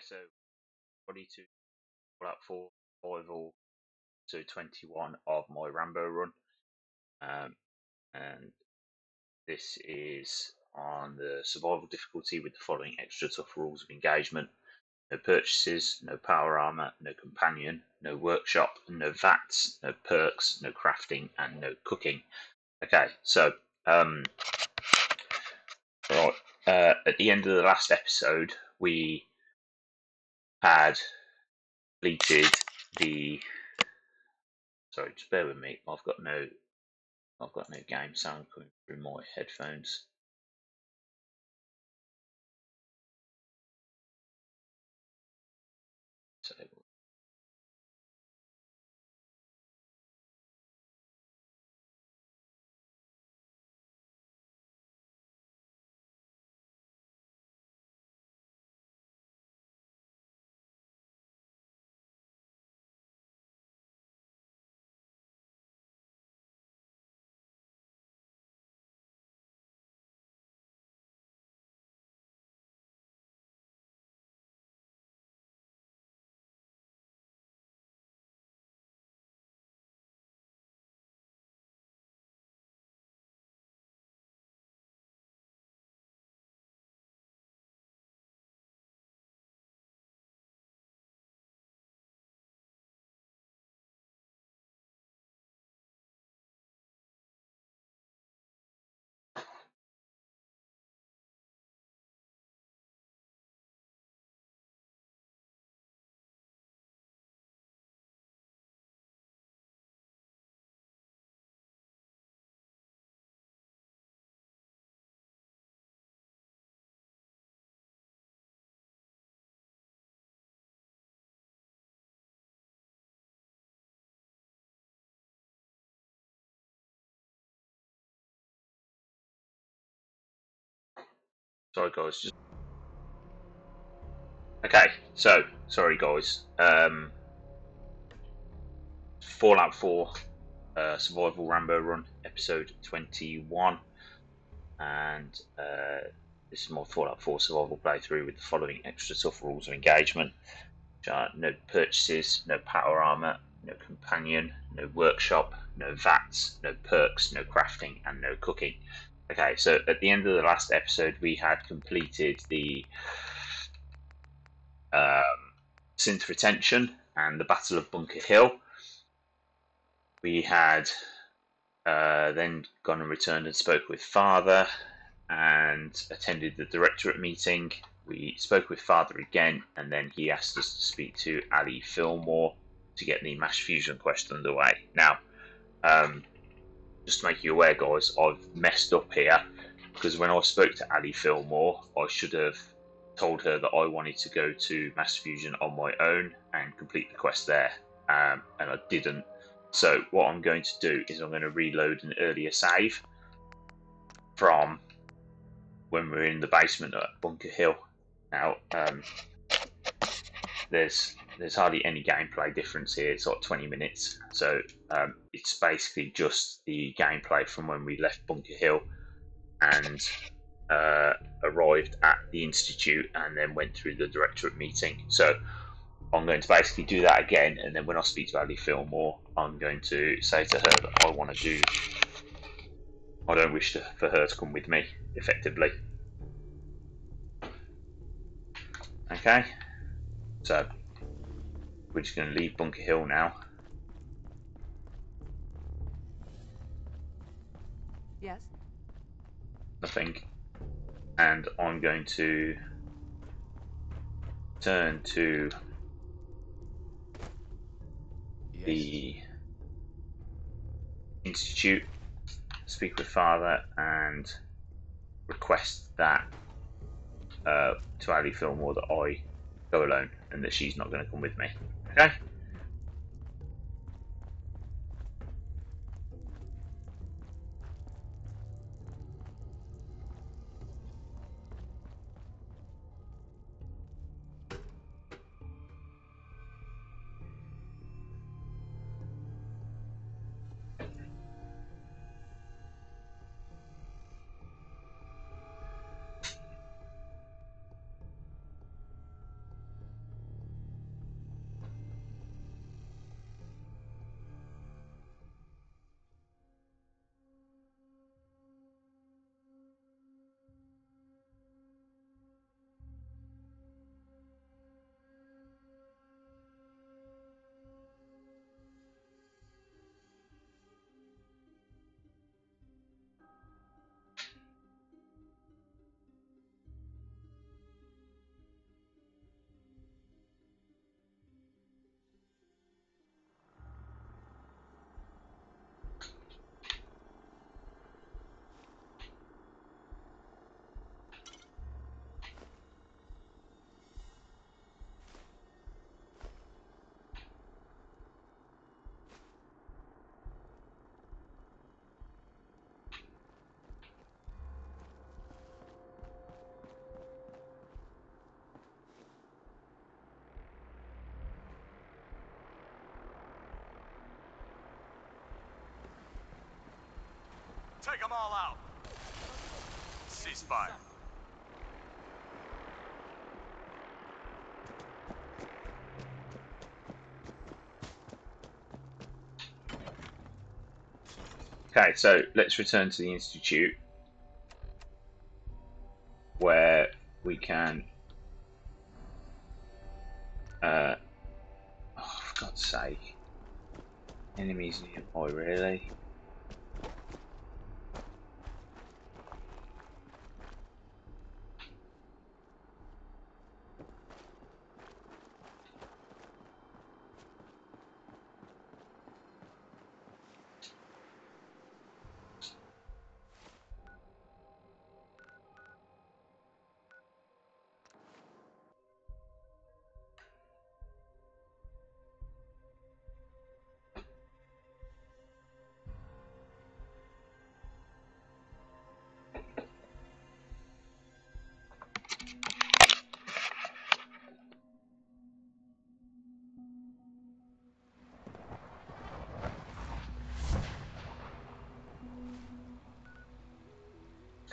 so ready to pull up for survival to 21 of my Rambo run, and this is on the survival difficulty with the following extra tough rules of engagement: no purchases, no power armor, no companion, no workshop, no vats, no perks, no crafting, and no cooking. Okay, so right, at the end of the last episode, we had completed the. Sorry, just bear with me. I've got no game sound coming through my headphones. So sorry guys, just okay. So sorry guys. Fallout 4 Survival Rambo Run, episode 21, and this is my Fallout 4 survival playthrough with the following extra tough rules of engagement: no purchases, no power armor, no companion, no workshop, no vats, no perks, no crafting, and no cooking. Okay, so at the end of the last episode, we had completed the synth retention and the Battle of Bunker Hill. We had then gone and returned and spoke with Father and attended the directorate meeting. We spoke with Father again, and then he asked us to speak to Ali Fillmore to get the mass fusion quest underway. Now, just to make you aware, guys, I've messed up here, because when I spoke to Ali Fillmore, I should have told her that I wanted to go to mass fusion on my own and complete the quest there, and I didn't. So what I'm going to do is I'm going to reload an earlier save from when we were in the basement at Bunker Hill. Now, there's hardly any gameplay difference here. It's like 20 minutes, so it's basically just the gameplay from when we left Bunker Hill and arrived at the Institute and then went through the directorate meeting. So I'm going to basically do that again, and then when I speak to Ali Fillmore, I'm going to say to her that I don't wish for her to come with me, effectively. Okay, so we're just going to leave Bunker Hill now. Yes. Nothing. And I'm going to turn to the Institute, speak with Father, and request that to Ali Fillmore that I go alone and that she's not going to come with me. Okay? Take them all out. Ceasefire. Okay, so let's return to the Institute, where we can. Oh, for God's sake! Enemies nearby, really?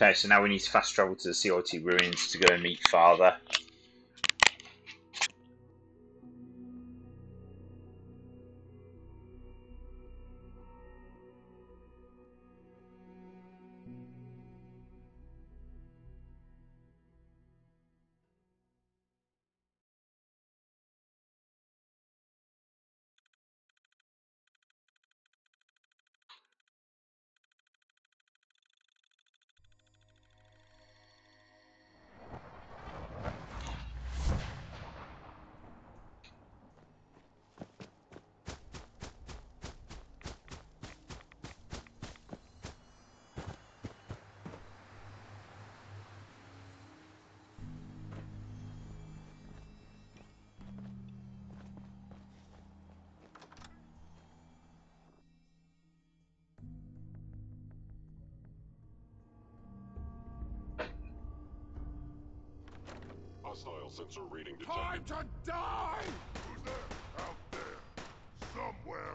Okay, so now we need to fast travel to the CRT ruins to go and meet Father. Hostile sensor reading detected. Time to die! Who's there? Out there. Somewhere.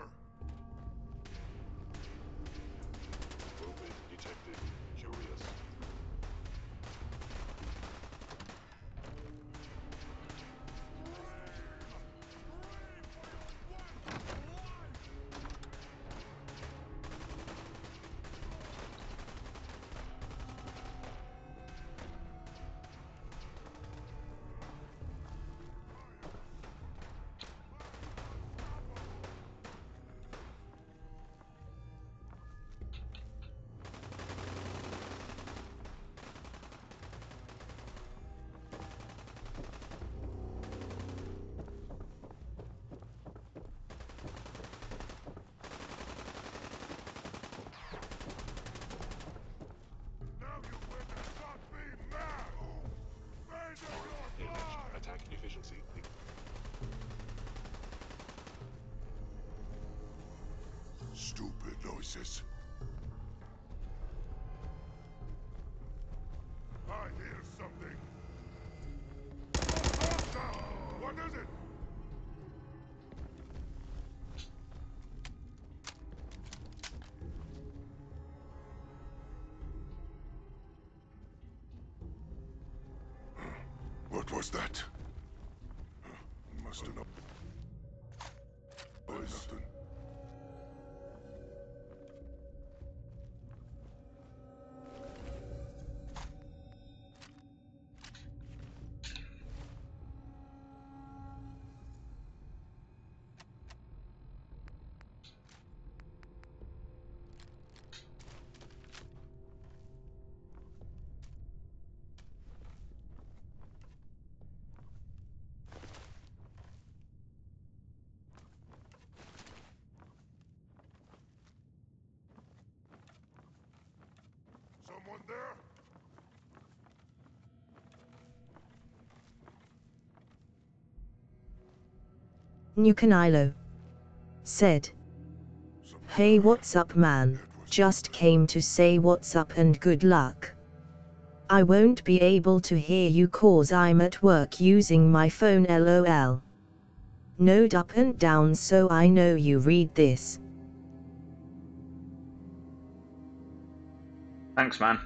Movement detected. Curious. Attack efficiency. Stupid noises. I hear something. What is it? What was that? Must have known. Nothing. Someone there? Nukanilo said, "Hey, what's up, man? Just came to say what's up and good luck. I won't be able to hear you cause I'm at work using my phone, lol. Node up and down so I know you read this." Thanks, man.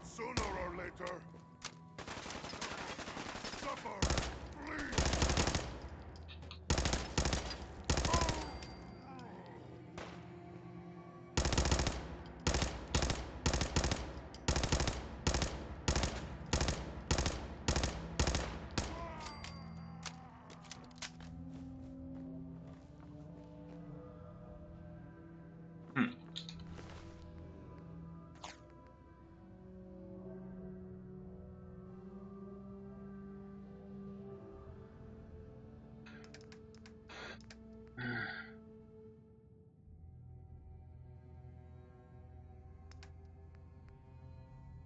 Sooner or later. Suffer and bleed. Hmm.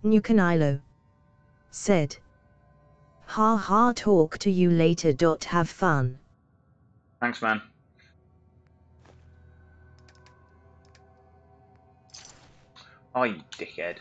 Nukanilo said. Ha ha, talk to you later. Have fun. Thanks, man. Oh, you dickhead.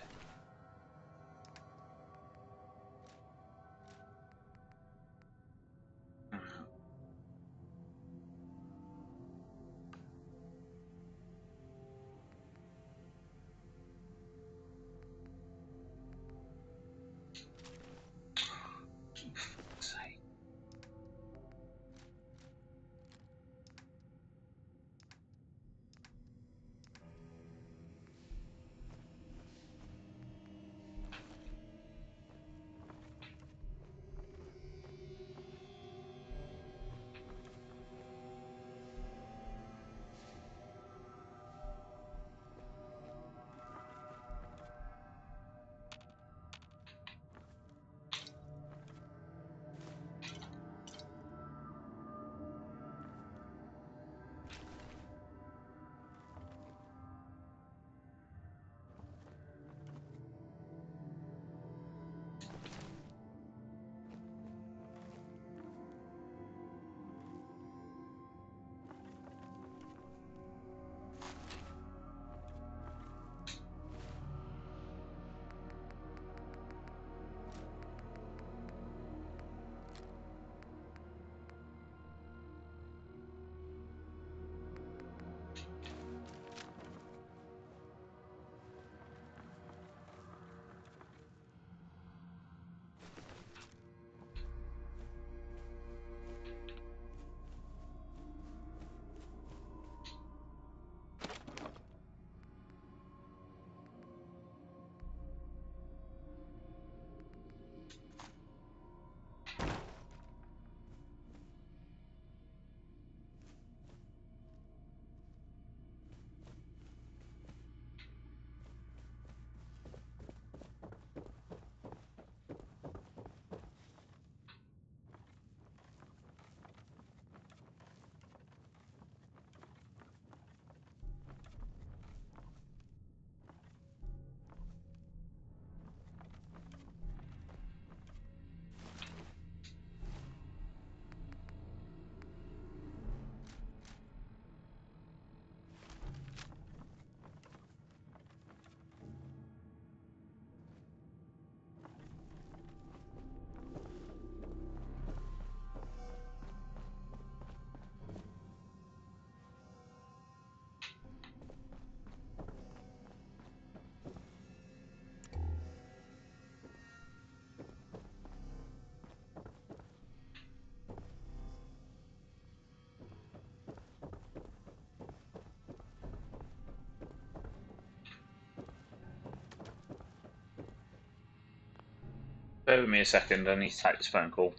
Bear with me a second, I need to take this phone call.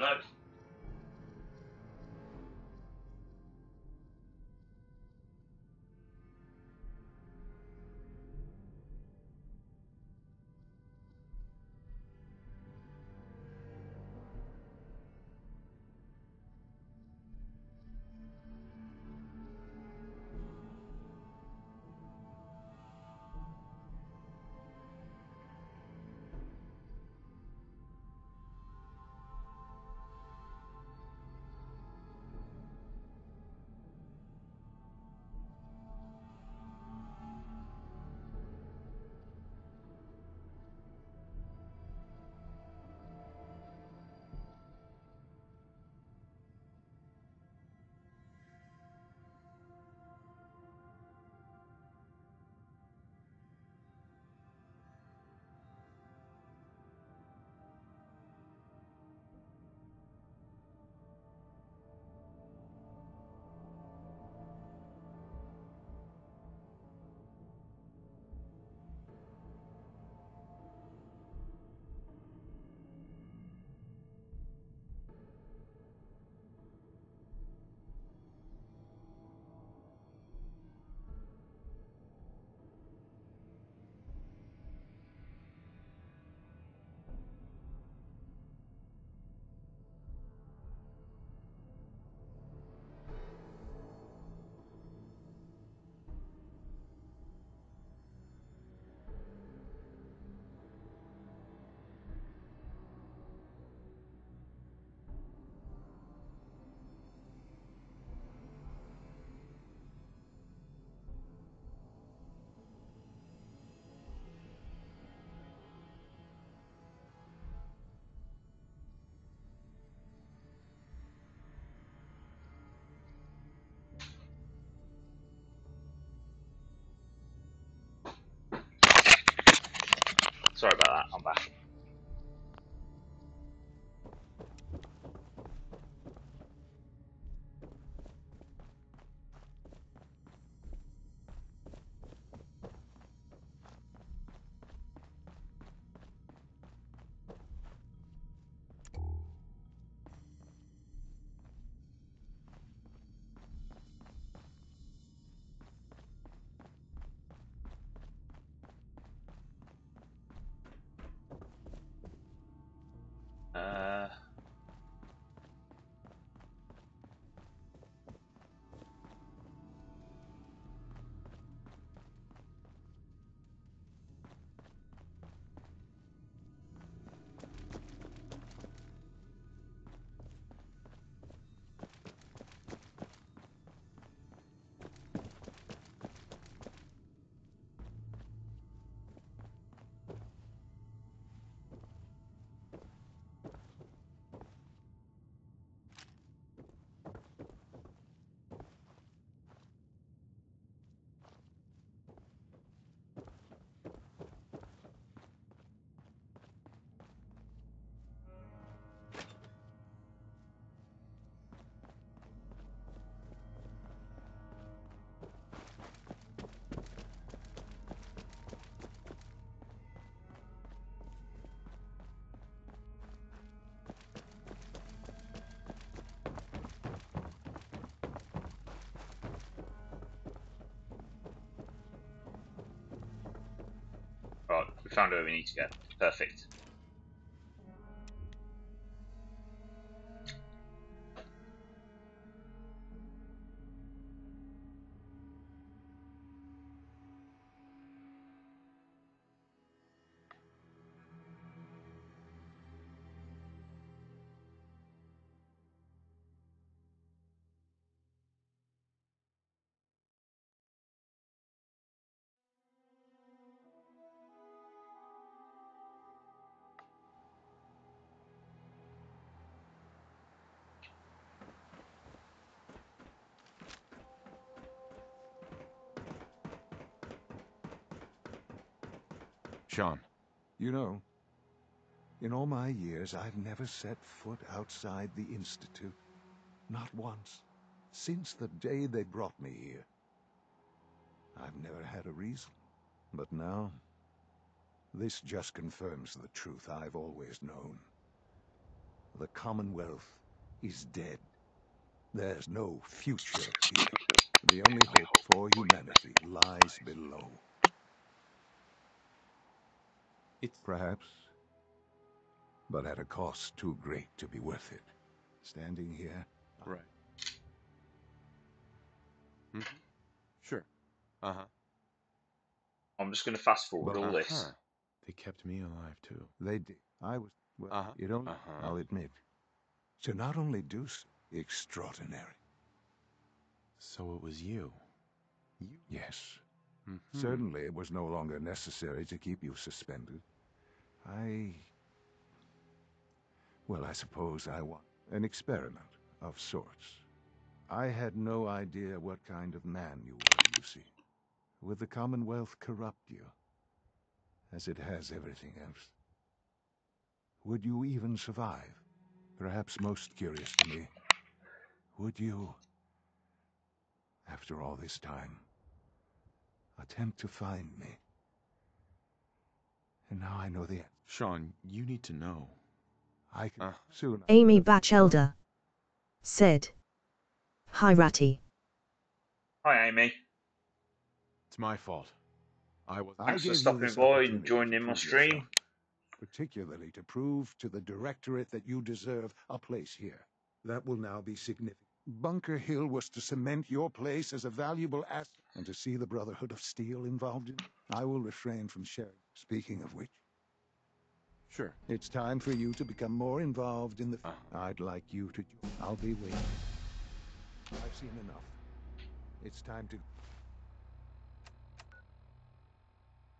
No. We found where we need to go. Perfect. Sean. You know, in all my years, I've never set foot outside the Institute. Not once. Since the day they brought me here. I've never had a reason. But now, this just confirms the truth I've always known. The Commonwealth is dead. There's no future here. The only hope for humanity lies below. It's... Perhaps, but at a cost too great to be worth it. Standing here, Right. Mm-hmm. Sure. Uh-huh. I'm just going to fast forward But all this. They kept me alive, too. they did. I was, well, you don't, I'll admit, to not only do extraordinary. So it was you. Yes. Mm-hmm. Certainly it was no longer necessary to keep you suspended. Well, I suppose I want an experiment of sorts. I had no idea what kind of man you were, you see. Would the Commonwealth corrupt you, as it has everything else? Would you even survive? Perhaps most curious to me, would you, after all this time, attempt to find me? And now I know the answer. Sean, you need to know. I can soon. Amy Batchelder said. Hi Ratty. Hi, Amy. It's my fault. Thanks for gave you stopping this by and opportunity joining to in my prove stream. yourself, particularly to prove to the Directorate that you deserve a place here. That will now be significant. Bunker Hill was to cement your place as a valuable asset, and to see the Brotherhood of Steel involved in it, I will refrain from sharing. Speaking of which, Sure. it's time for you to become more involved in the... I'd like you to... I'll be waiting. I've seen enough. It's time to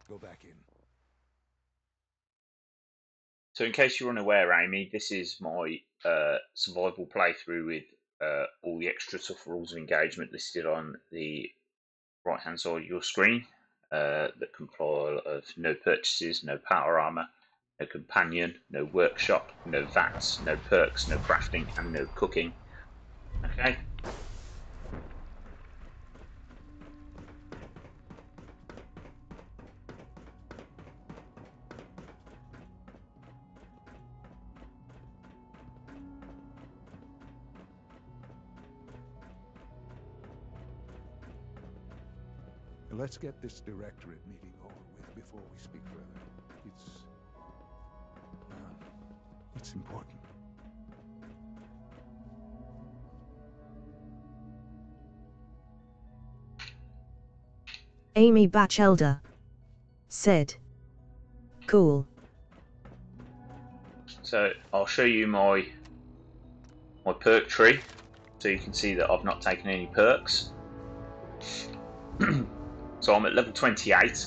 go back in. So in case you're unaware, Amy, this is my survival playthrough with all the extra tough rules of engagement listed on the right-hand side of your screen that comply of no purchases, no power armor, no companion, no workshop, no vats, no perks, no crafting, and no cooking. Okay? Let's get this Directorate meeting over with before we speak further. It's important. Amy Batchelder said. Cool. So I'll show you my perk tree, so you can see that I've not taken any perks. So I'm at level 28,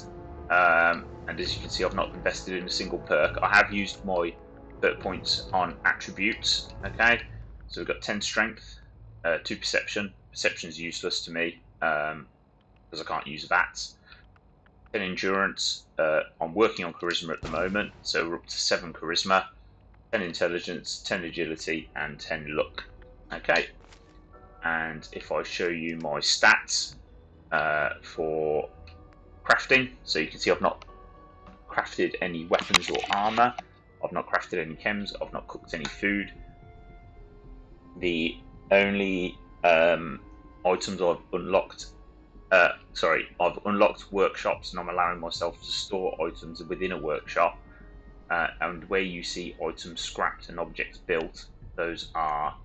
and as you can see, I've not invested in a single perk. I have used my perk points on attributes. Okay, so we've got 10 strength, 2 perception. Perception's useless to me because I can't use Vats. 10 endurance. I'm working on charisma at the moment, so we're up to 7 charisma, 10 intelligence, 10 agility, and 10 luck. Okay, and if I show you my stats for crafting, so you can see I've not crafted any weapons or armor, I've not crafted any chems, I've not cooked any food. The only items I've unlocked Sorry, I've unlocked workshops and I'm allowing myself to store items within a workshop. And where you see items scrapped and objects built, those are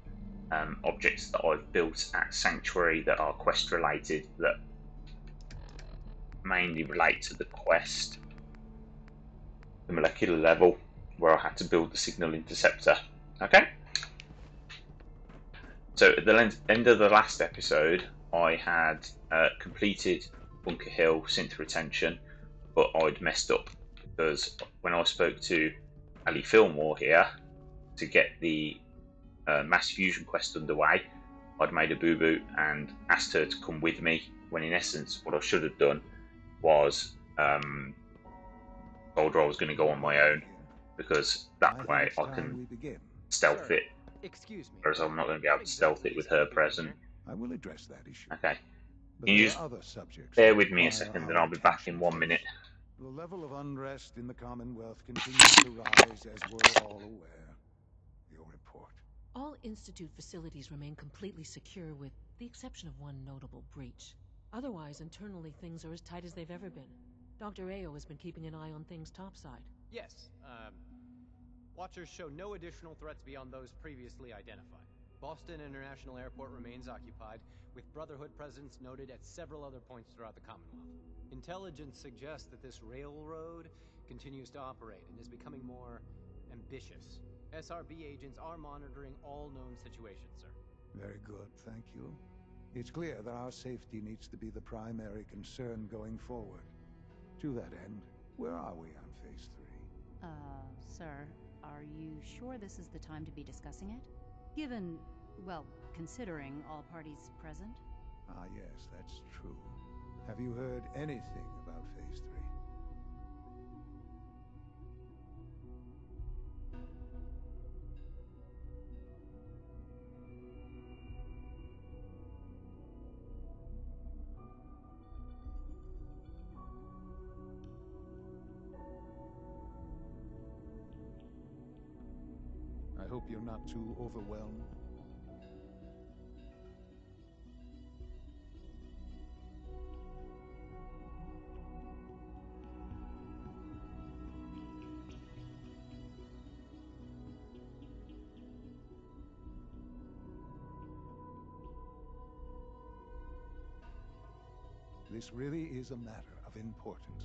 objects that I've built at Sanctuary that are quest related, that mainly relate to the quest, the molecular level, where I had to build the signal interceptor. Okay? So at the end of the last episode, I had completed Bunker Hill synth retention, but I'd messed up because when I spoke to Ali Fillmore here to get the mass fusion quest underway, I'd made a boo-boo and asked her to come with me, when in essence what I should have done was told her I was going to go on my own, because that way I can stealth it, Excuse me. whereas I'm not going to be able to stealth it with her present. I will address that issue. Okay. But Can you there just are other subjects bear that with me a require second, our and I'll be back in attention 1 minute. first. The level of unrest in the Commonwealth continues to rise, as we're all aware. Your report. All Institute facilities remain completely secure with the exception of one notable breach. Otherwise, internally things are as tight as they've ever been. Dr. Ao has been keeping an eye on things topside. Yes, Watchers show no additional threats beyond those previously identified. Boston International Airport remains occupied, with Brotherhood presence noted at several other points throughout the Commonwealth. Intelligence suggests that this railroad continues to operate and is becoming more ambitious. SRB agents are monitoring all known situations, sir. Very good, thank you. It's clear that our safety needs to be the primary concern going forward. To that end, where are we on Phase 3? Sir, are you sure this is the time to be discussing it? Given, well, considering all parties present? Ah, yes, that's true. Have you heard anything about Phase 3? I hope you're not too overwhelmed. This really is a matter of importance.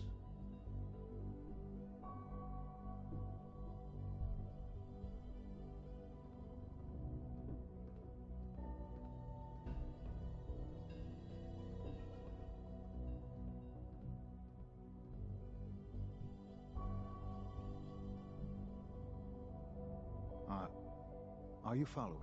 Are you following?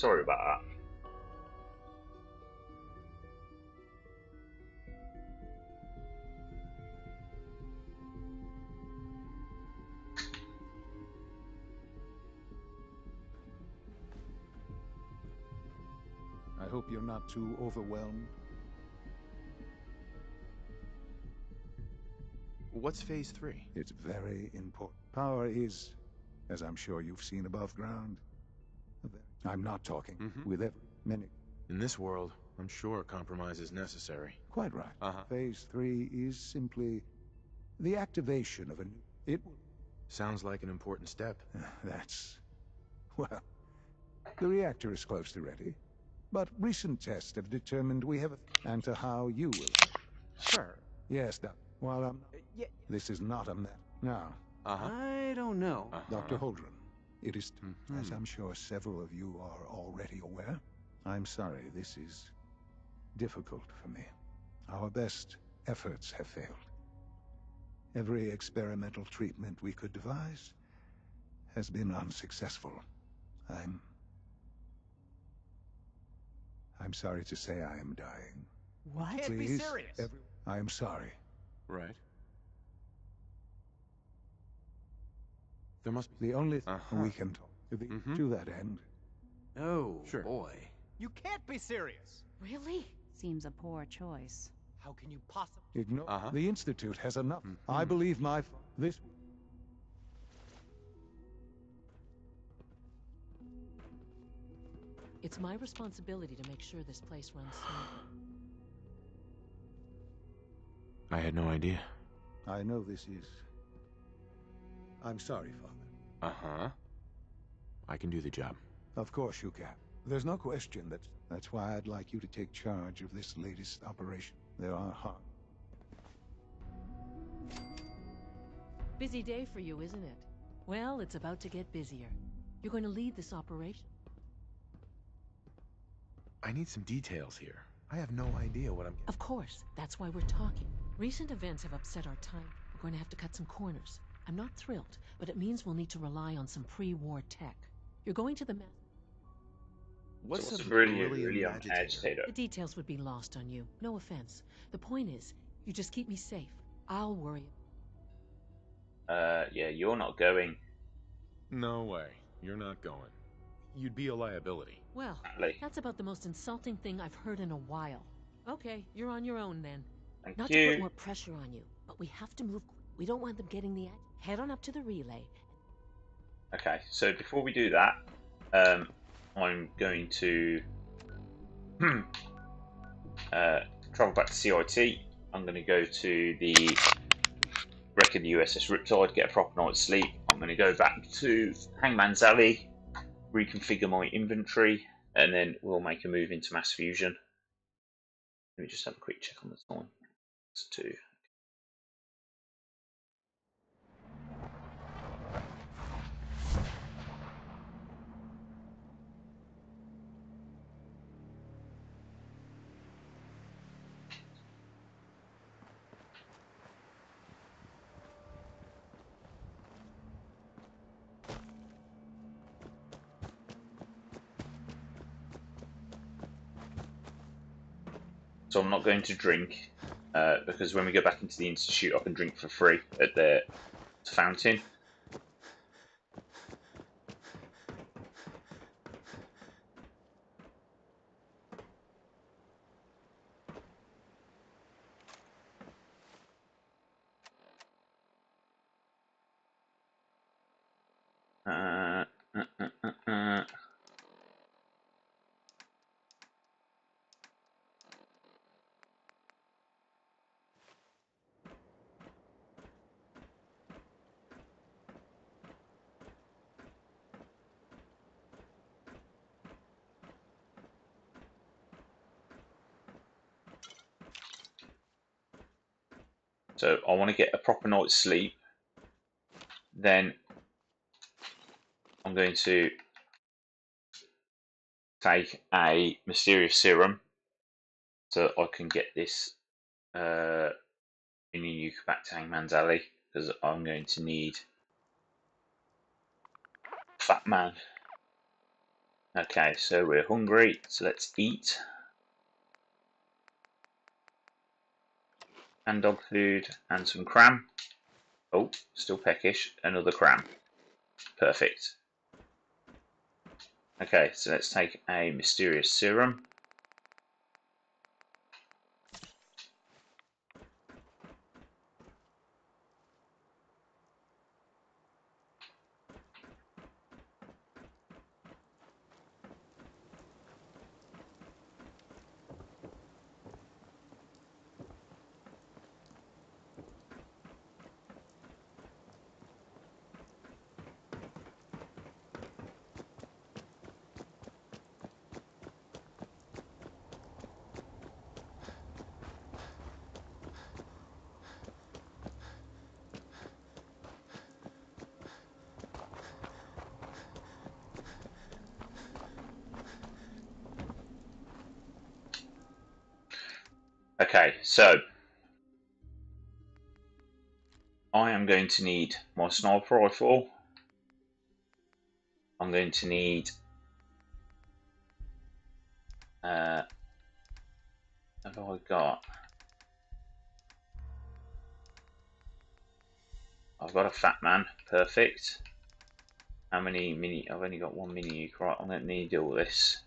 sorry about that. I hope you're not too overwhelmed. What's Phase 3? It's very important. Power is, as I'm sure you've seen above ground. I'm not talking with every minute. In this world, I'm sure compromise is necessary. Quite right. Uh-huh. Phase 3 is simply the activation of a new... It... Sounds like an important step. That's... well, the reactor is close to ready. But recent tests have determined we have and to how you will. Sure. Yes, Doc. While I'm... Yeah. This is not a met. Now, I don't know. Dr. Holdren, it is, as I'm sure several of you are already aware, I'm sorry this is difficult for me. Our best efforts have failed. Every experimental treatment we could devise has been unsuccessful. I'm sorry to say I am dying. What? Can't be serious. I am sorry. Right. There must be... The only we can talk to that end. Oh, Sure. boy. You can't be serious. Really? Seems a poor choice. How can you possibly... Ignore. The Institute has enough. I believe this... It's my responsibility to make sure this place runs smoothly. I had no idea. I know this is... I'm sorry, Father. Uh-huh. I can do the job. Of course you can. There's no question that's why I'd like you to take charge of this latest operation. There are Busy day for you, isn't it? Well, it's about to get busier. You're going to lead this operation. I need some details here. I have no idea what I'm... Of course, that's why we're talking. Recent events have upset our time. We're going to have to cut some corners. I'm not thrilled, but it means we'll need to rely on some pre-war tech. You're going to the... What's a beryllium agitator? The details would be lost on you. No offense. The point is, you just keep me safe. I'll worry. Yeah, you're not going. No way. You're not going. You'd be a liability. Well, Exactly. that's about the most insulting thing I've heard in a while. Okay, you're on your own then. Thank Not you. to put more pressure on you, but we have to move quick. We don't want them getting the... Head on up to the relay. Okay, so before we do that, I'm going to travel back to CIT. I'm going to go to the wreck of the USS Riptide, get a proper night's sleep. I'm going to go back to Hangman's Alley, reconfigure my inventory, and then we'll make a move into mass fusion. Let me just have a quick check on the time. It's 2. So I'm not going to drink, because when we go back into the Institute, I can drink for free at the fountain. So I want to get a proper night's sleep. Then I'm going to take a mysterious serum so I can get this Union Nuke back to Hangman's Alley, because I'm going to need Fat Man. Okay, so we're hungry, so let's eat. And dog food and some cram. Oh, still peckish. Another cram. Perfect. Okay, so let's take a mysterious serum. Okay, so I am going to need my sniper rifle. I'm going to need have I got? I've got a fat man. Perfect. How many mini? I've only got one mini nuke. Right, I'm going to need all this.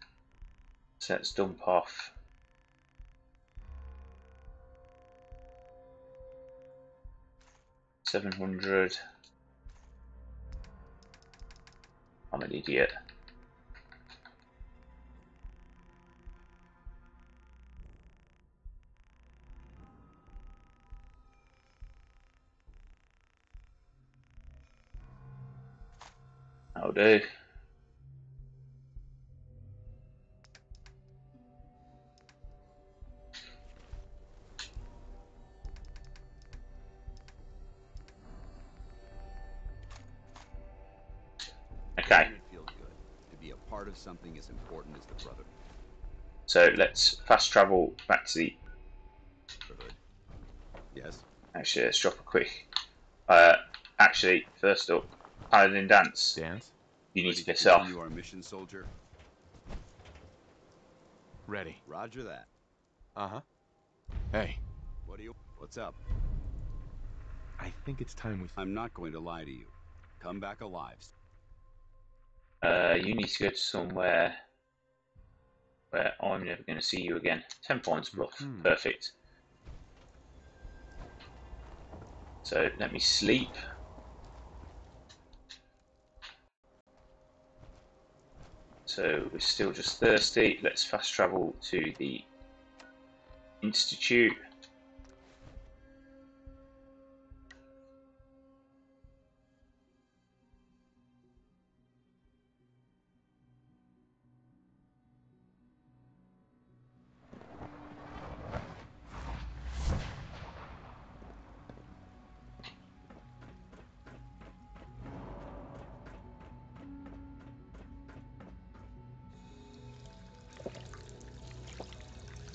So let's dump off. $700. I'm an idiot. That'll do. Okay. It feels good to be a part of something as important as the Brotherhood. So let's fast travel back to the. Yes. Actually, let's drop a quick. Actually, first up, Paladin Dance. Dance? You need Ready to piss continue off. our mission, soldier? Ready. Roger that. Uh-huh. Hey. What's up? I think it's time we... I'm not going to lie to you. Come back alive. You need to go to somewhere where I'm never going to see you again. 10 points bluff. Perfect. So let me sleep. So we're still just thirsty. Let's fast travel to the Institute.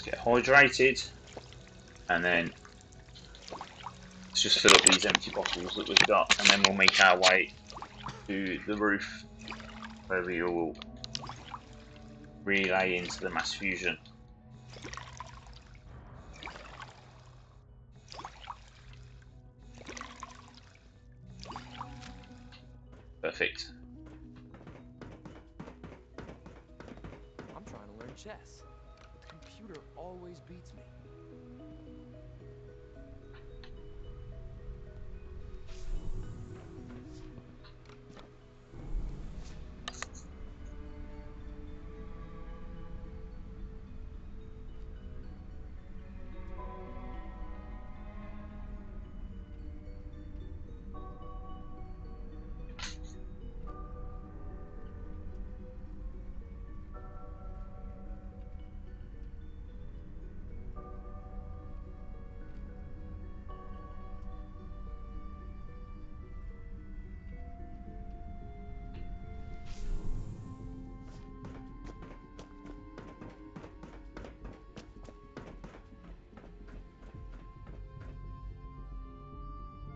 Get hydrated, and then let's just fill up these empty bottles that we've got, and then we'll make our way to the roof where we will relay into the mass fusion. Perfect. I'm trying to learn chess, but the computer always beats me.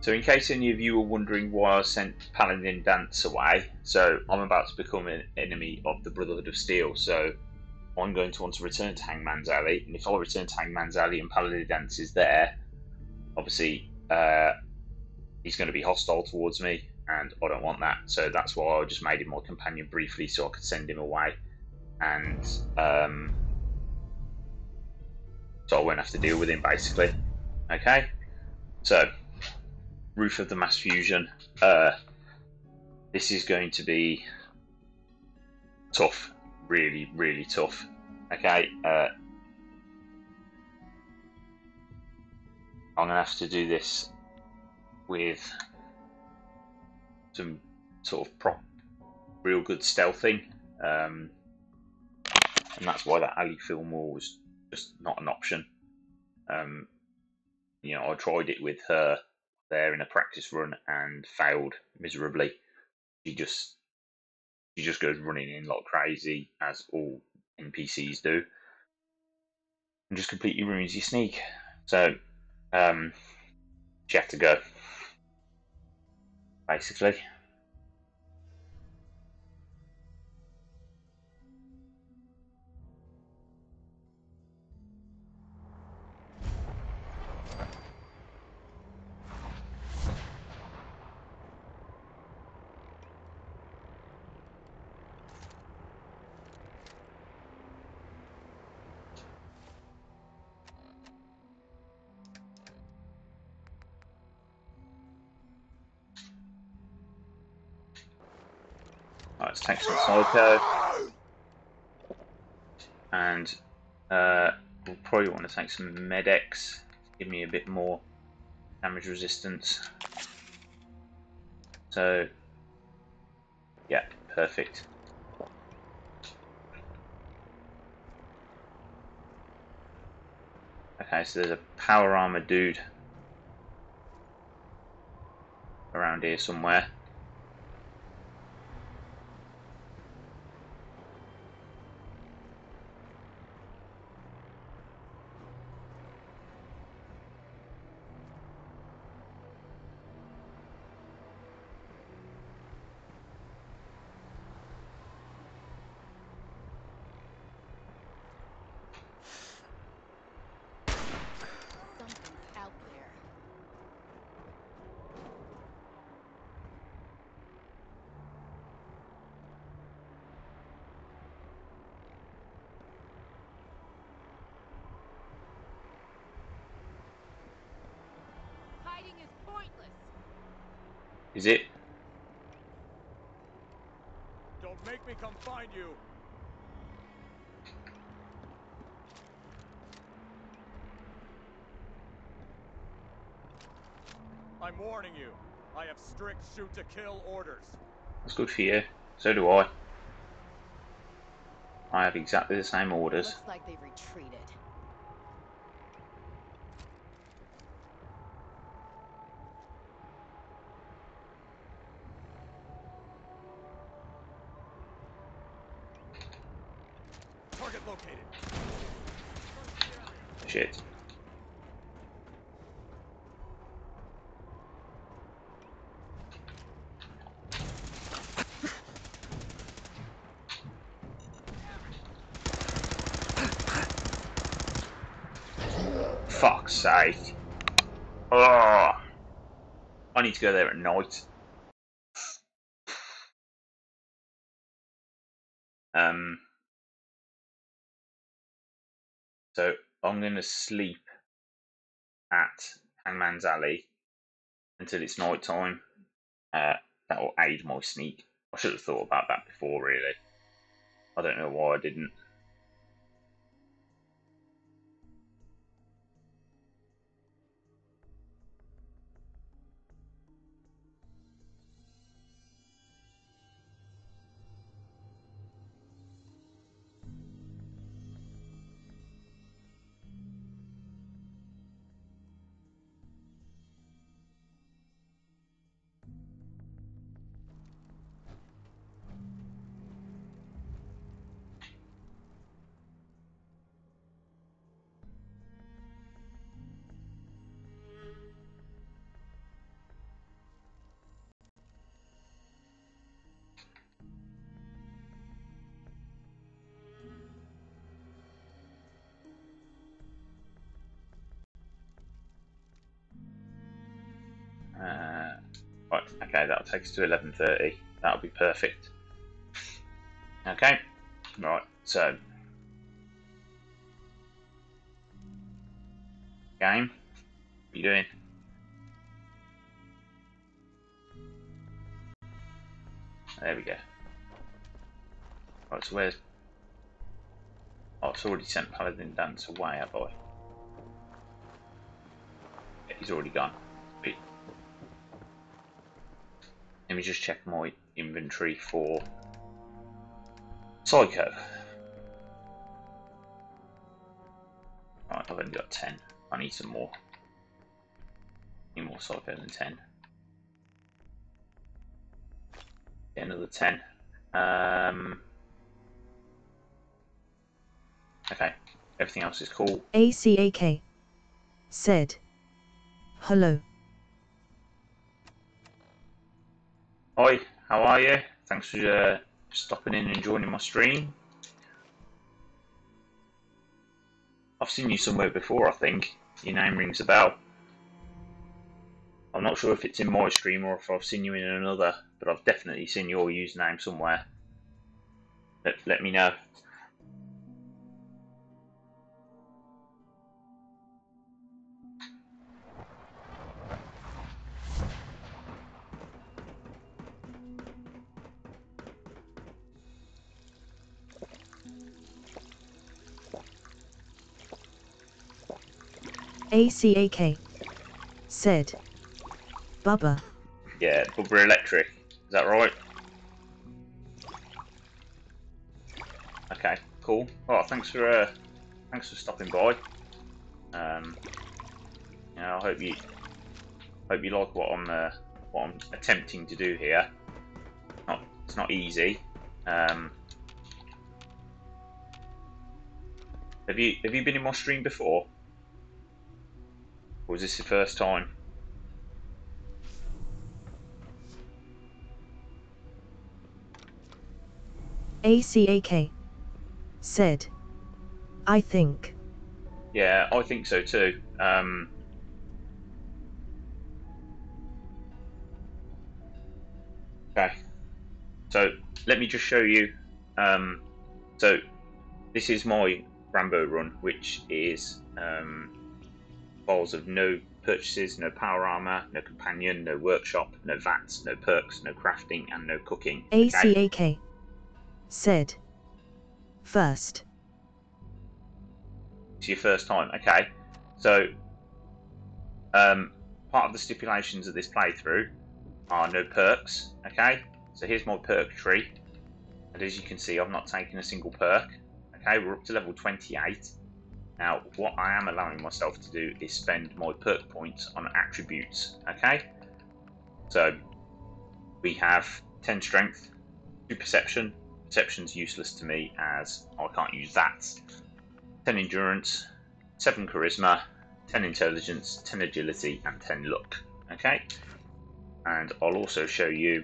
So in case any of you are wondering why I sent Paladin Dance away, so I'm about to become an enemy of the Brotherhood of Steel, so I'm going to want to return to Hangman's Alley, and if I return to Hangman's Alley and Paladin Dance is there, obviously he's going to be hostile towards me, and I don't want that, so that's why I just made him my companion briefly so I could send him away, and so I won't have to deal with him basically. Okay, so Roof of the Mass Fusion. This is going to be tough, really, really tough. Okay, I'm gonna have to do this with some sort of real good stealthing, and that's why that alley Fillmore was just not an option. You know, I tried it with her there in a practice run and failed miserably. She just goes running in like crazy, as all NPCs do, and just completely ruins your sneak. So, she had to go, basically. Right, let's take some Psycho. And we'll probably want to take some Med-X. Give me a bit more damage resistance. So, yeah, perfect. Okay, so there's a Power Armour dude around here somewhere. Something's out there. Hiding is pointless. Is it? Don't make me come find you. I'm warning you. I have strict shoot-to-kill orders. That's good for you. So do I. I have exactly the same orders. Looks like they've retreated. Target located. Shit. Fuck's sake. Oh, I need to go there at night. So I'm going to sleep at Hangman's Alley until it's night time. That will aid my sneak. I should have thought about that before, really. I don't know why I didn't. Okay, that'll take us to 11:30. That'll be perfect. Okay, right, so game, what are you doing? There we go. Right, so where's... Oh, it's already sent Paladin Dance away, have I? Yeah, he's already gone. Wait. Let me just check my inventory for Psycho. Right, I've only got 10. I need some more. Need more Psycho than 10. Get another 10. Okay, everything else is cool. ACAK said, hello. Hi, how are you? Thanks for stopping in and joining my stream. I've seen you somewhere before, I think. Your name rings a bell. I'm not sure if it's in my stream or if I've seen you in another, but I've definitely seen your username somewhere. Let me know. ACAK said, Bubba. Yeah, Bubba Electric. Is that right? Okay, cool. Oh, thanks for stopping by. I hope you like what I'm attempting to do here. It's not easy. Have you been in my stream before? Or was this the first time? ACAK said, I think. Yeah, I think so too. Okay, so let me just show you. So this is my Rambo run, which is files of no purchases, no power armor, no companion, no workshop, no vats, no perks, no crafting, and no cooking. ACAK said, first. It's your first time, okay? So part of the stipulations of this playthrough are no perks, okay? So here's my perk tree, and as you can see, I've not taken a single perk. Okay, we're up to level 28. Now, what I am allowing myself to do is spend my perk points on attributes, okay? So we have 10 strength, 2 perception. Perception's useless to me as I can't use that. 10 endurance, 7 charisma, 10 intelligence, 10 agility, and 10 luck, okay? And I'll also show you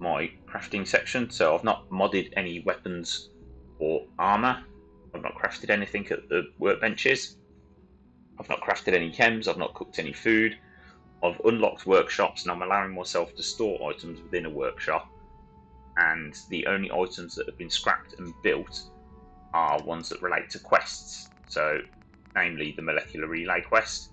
my crafting section. So I've not modded any weapons or armor. I've not crafted anything at the workbenches. I've not crafted any chems. I've not cooked any food. I've unlocked workshops and I'm allowing myself to store items within a workshop. And the only items that have been scrapped and built are ones that relate to quests. So, namely the molecular relay quest.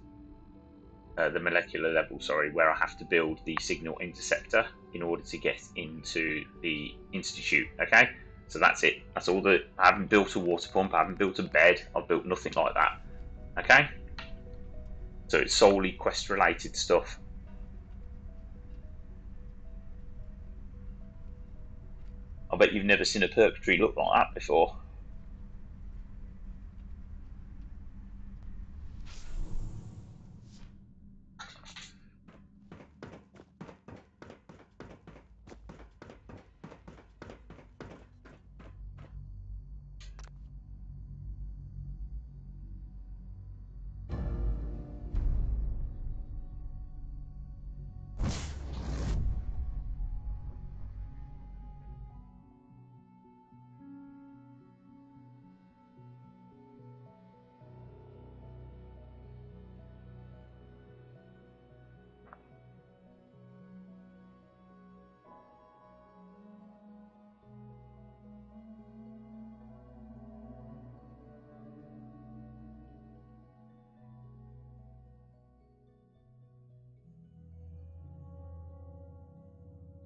The molecular level, sorry, where I have to build the signal interceptor in order to get into the institute, okay? So that's it. That's all I haven't built a water pump, I haven't built a bed, I've built nothing like that, okay? So it's solely quest related stuff. I bet you've never seen a perk tree look like that before.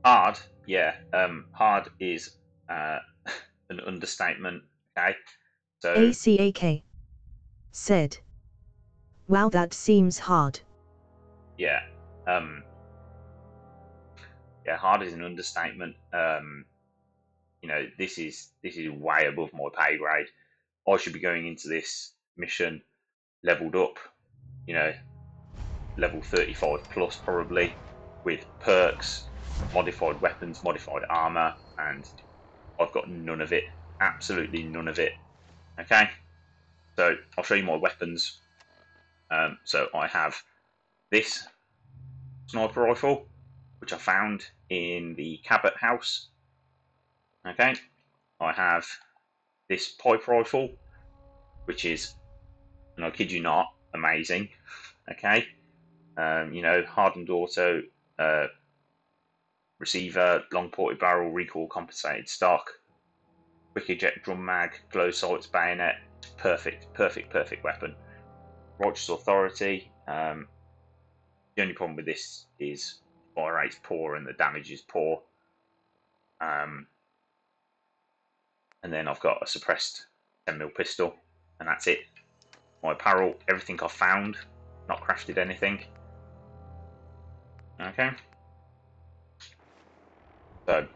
Hard, yeah. Hard is an understatement. Okay, so ACAK said, "Wow, that seems hard." yeah, yeah, hard is an understatement. You know, this is way above my pay grade. I should be going into this mission leveled up. You know, level 35 plus probably, with perks, modified weapons, modified armor, and I've got none of it. Absolutely none of it. Okay, so I'll show you my weapons. So I have this sniper rifle, which I found in the Cabot house. Okay, I have this pipe rifle, which is, and I kid you not, amazing. Okay, you know, hardened auto, receiver, long ported barrel, recoil compensated stock, quick eject drum mag, glow sights, bayonet, perfect weapon. Righteous authority. The only problem with this is fire rate's poor and the damage is poor. And then I've got a suppressed 10mm pistol, and that's it. My apparel, everything I found, not crafted anything. Okay. So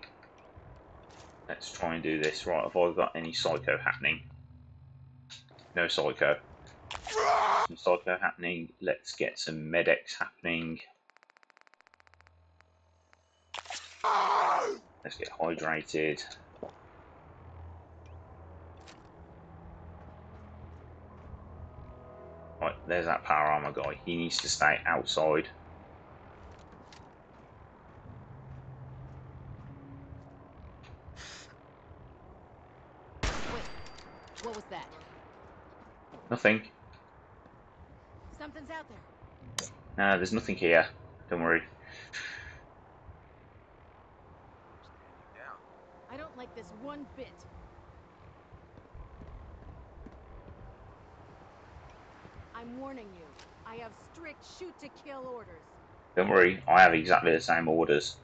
let's try and do this. Right, have I got any psycho happening? No psycho. Some psycho happening. Let's get some medics happening. Let's get hydrated. Right, there's that power armor guy. He needs to stay outside. Wait, what was that? Nothing. Something's out there. No, there's nothing here. Don't worry. I don't like this one bit. I'm warning you. I have strict shoot-to-kill orders. Don't worry, I have exactly the same orders.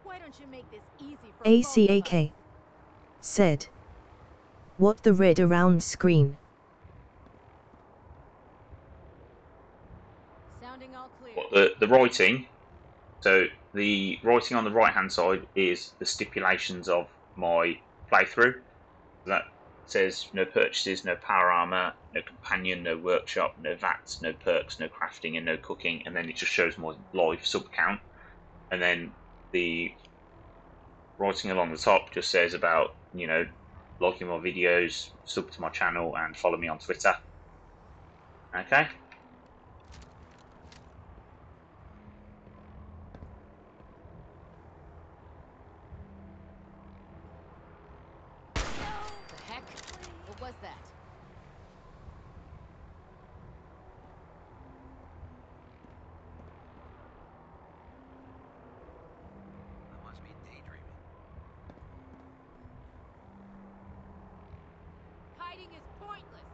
Why don't you make this easy for ACAK said, "What the red around screen?" Sounding all clear. What, the writing? So the writing on the right hand side is the stipulations of my playthrough. That says no purchases, no power armor, no companion, no workshop, no vats, no perks, no crafting, and no cooking. And then it just shows my live sub count. And then the writing along the top just says about, you know, liking my videos, sub to my channel, and follow me on Twitter. Okay. The heck? What was that? I must be daydreaming. Hiding is pointless.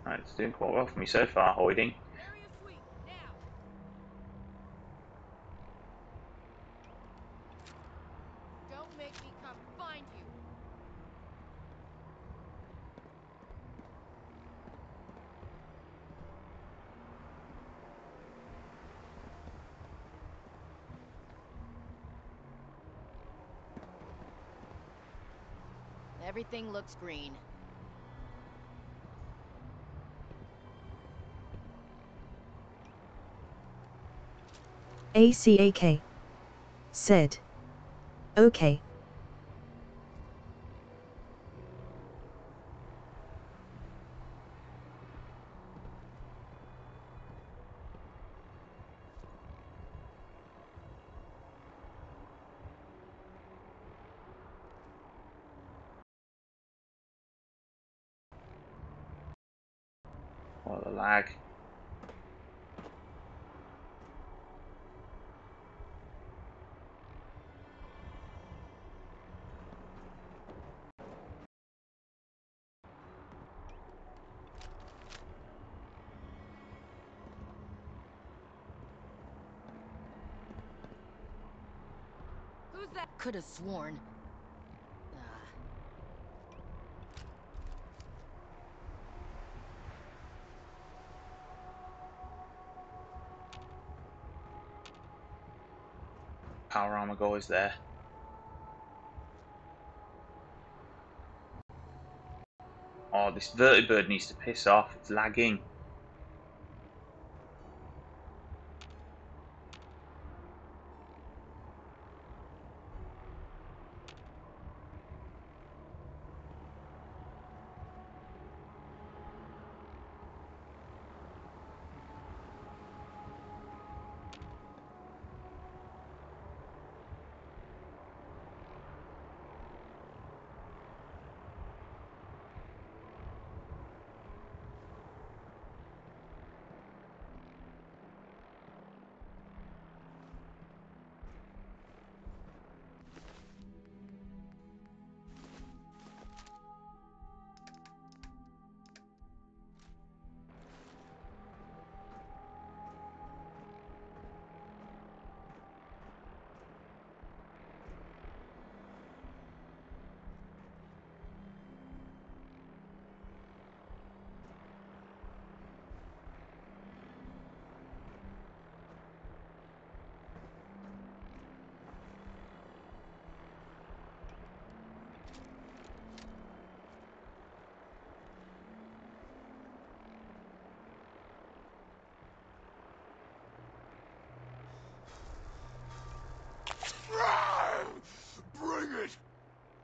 Right, it's doing quite well for me so far, hiding. Area sweep, now. Don't make me come find you. Everything looks green. ACAK said, "Okay." What the lag. could have sworn. Power Armour guys there. Oh, this vertibird needs to piss off. It's lagging.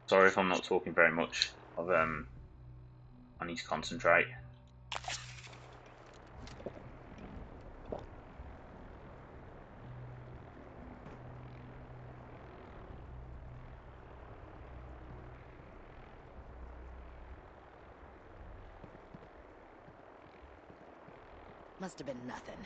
Sorry if I'm not talking very much. I need to concentrate. Must have been nothing.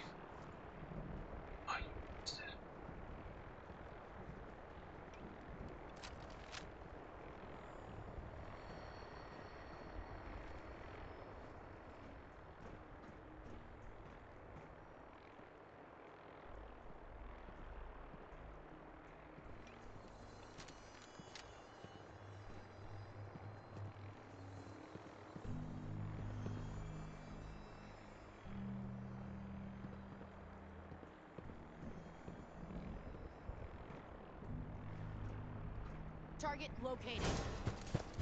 Target located.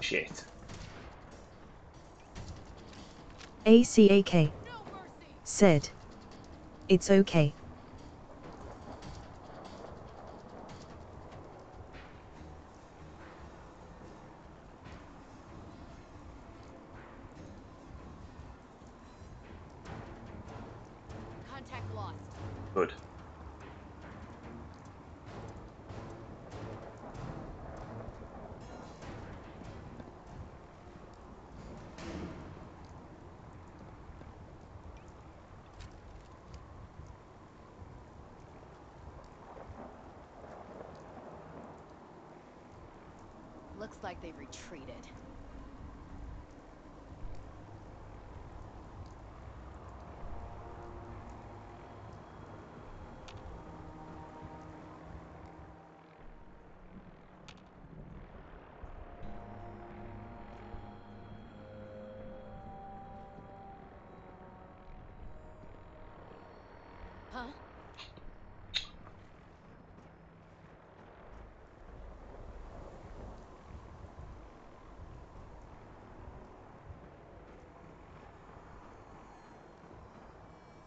Shit. ACAK said, "It's okay." Contact lost. Good. Looks like they've retreated. Huh?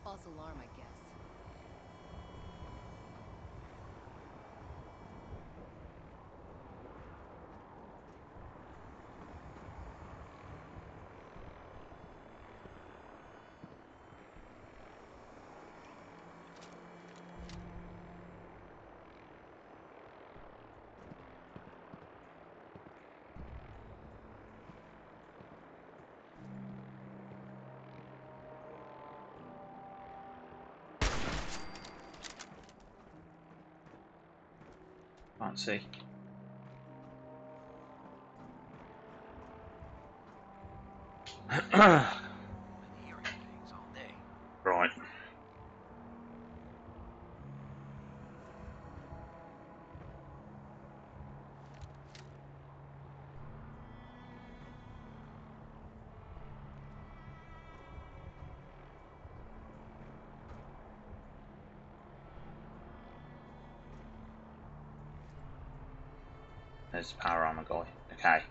False alarm, I guess. Can't see. Right. there's the power armor guy. Okay.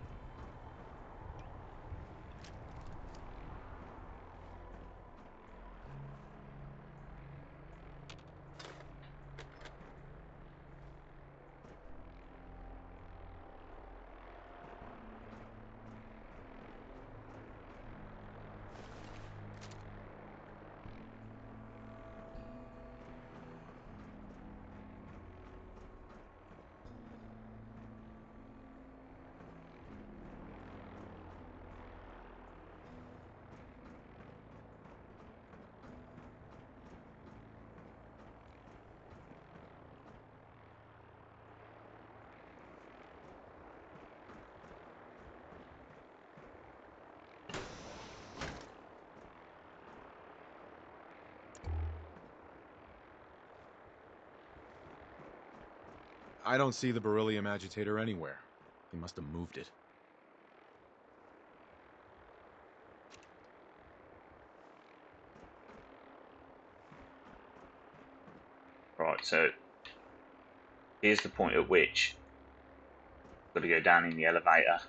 I don't see the beryllium agitator anywhere. He must have moved it. Right, so here's the point at which I've got to go down in the elevator,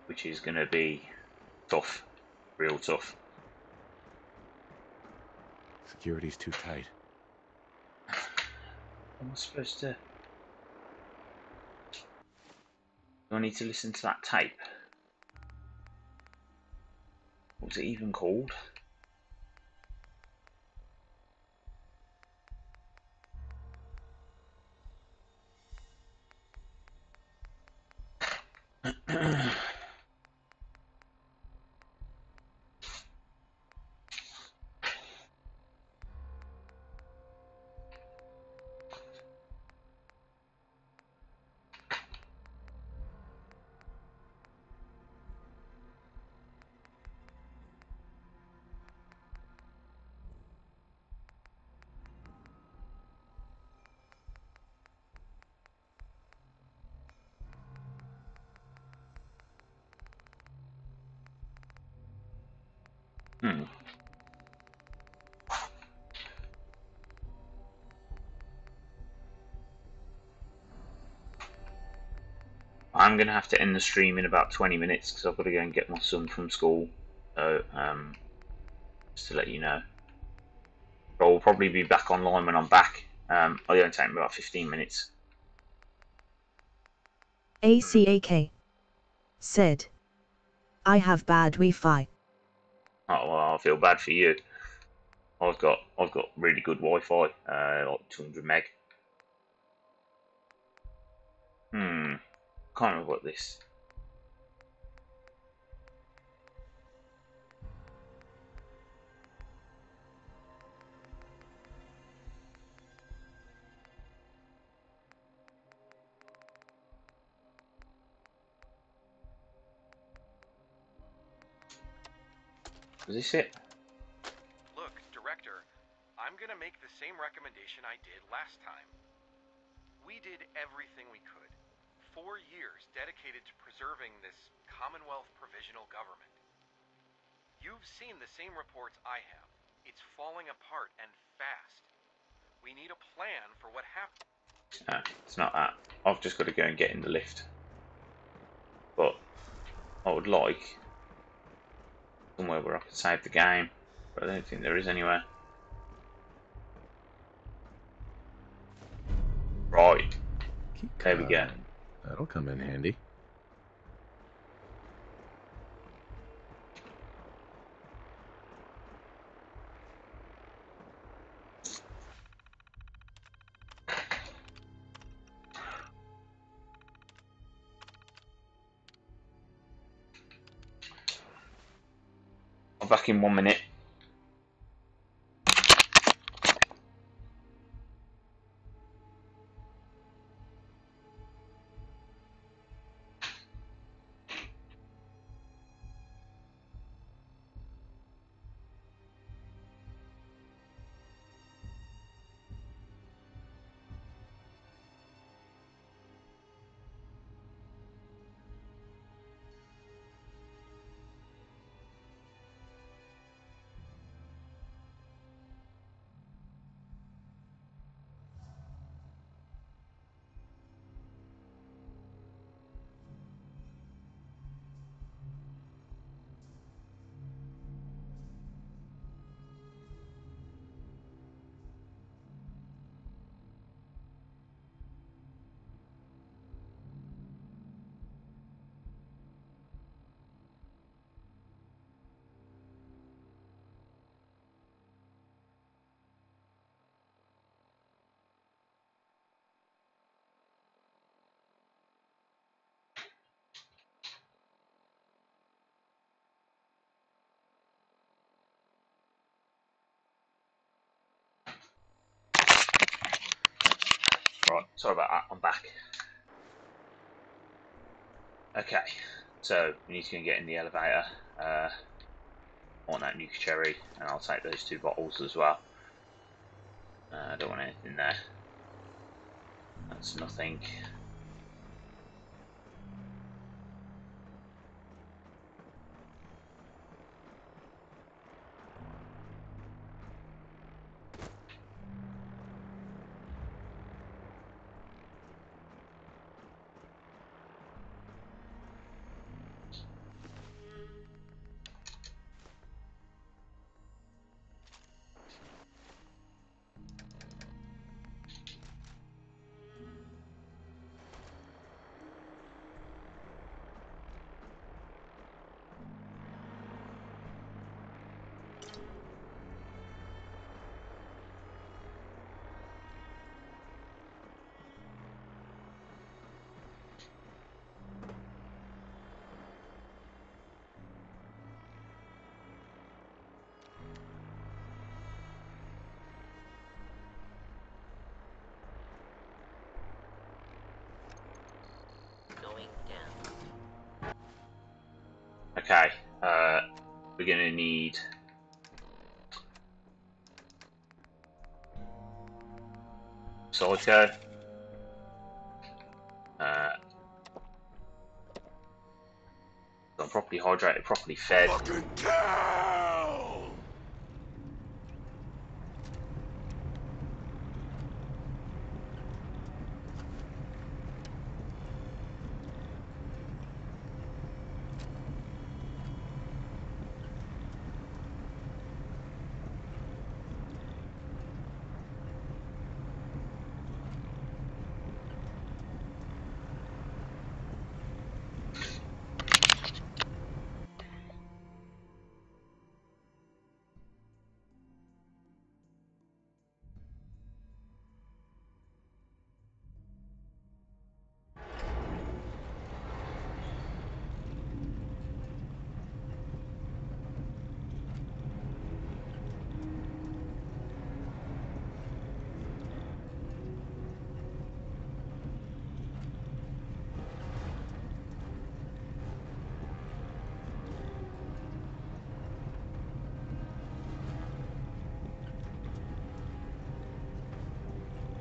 which is going to be tough, real tough. Security's too tight. Am I supposed to? Do I need to listen to that tape? What was it even called? I'm going to have to end the stream in about 20 minutes because I've got to go and get my son from school. So, just to let you know. But I'll probably be back online when I'm back. It'll only take me about 15 minutes. ACAK said, I have bad Wi-Fi. Oh, well, I feel bad for you. I've got really good Wi-Fi, like 200 meg. Can't remember what this. Was this it? Look, Director, I'm gonna make the same recommendation I did last time. We did everything we could. 4 years dedicated to preserving this Commonwealth Provisional Government. You've seen the same reports I have. It's falling apart and fast. We need a plan for what happened. No, it's not that. I've just got to go and get in the lift. But I would like somewhere where I can save the game, but I don't think there is anywhere. Right. There we go. That'll come in handy. I'm back in 1 minute. Right, sorry about that, I'm back. Okay, so we need to go and get in the elevator. I want that nuke cherry, and I'll take those 2 bottles as well. I don't want anything there. That's nothing. Going down. Okay, we're gonna need Psycho. I'm properly hydrated, properly fed. Fucking kill!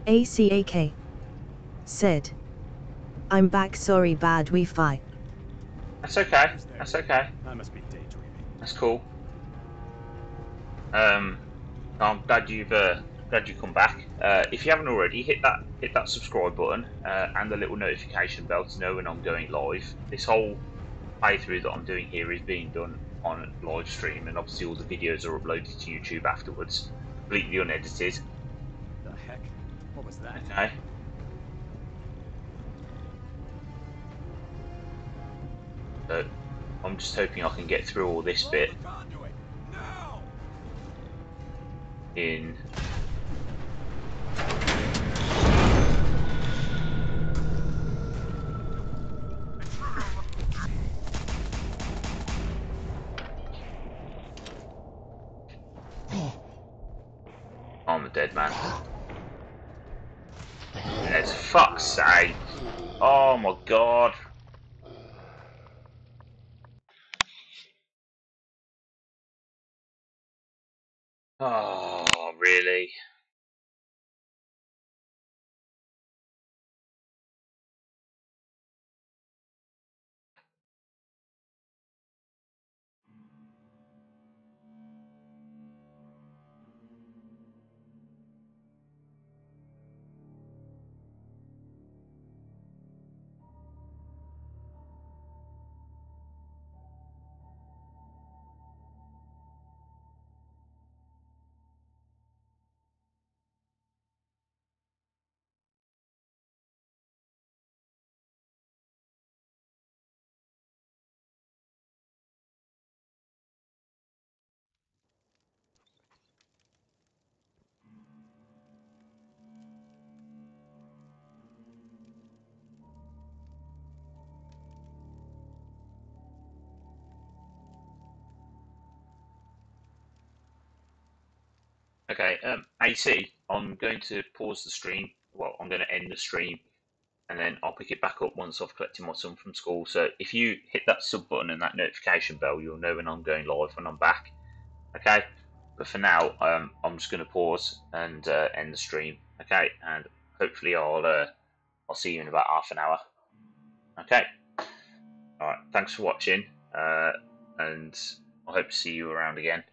ACAK said, I'm back, sorry, bad Wi-Fi. That's okay. That's okay. I must be daydreaming. That's cool. I'm glad you've come back. If you haven't already, hit that subscribe button and the little notification bell to know when I'm going live. This whole playthrough that I'm doing here is being done on live stream, and obviously all the videos are uploaded to YouTube afterwards, completely unedited. The heck? What was that? Okay. So I'm just hoping I can get through all this bit in I'm a dead man. Let's fuck's sake. Oh my god. Oh, really? Okay, AC, I'm going to pause the stream well, I'm going to end the stream, and then I'll pick it back up once I've collected my son from school. So if you hit that sub button and that notification bell, you'll know when I'm going live when I'm back. Okay, but for now, I'm just going to pause and end the stream. Okay, and hopefully I'll see you in about half an hour. Okay. All right. Thanks for watching, and I hope to see you around again.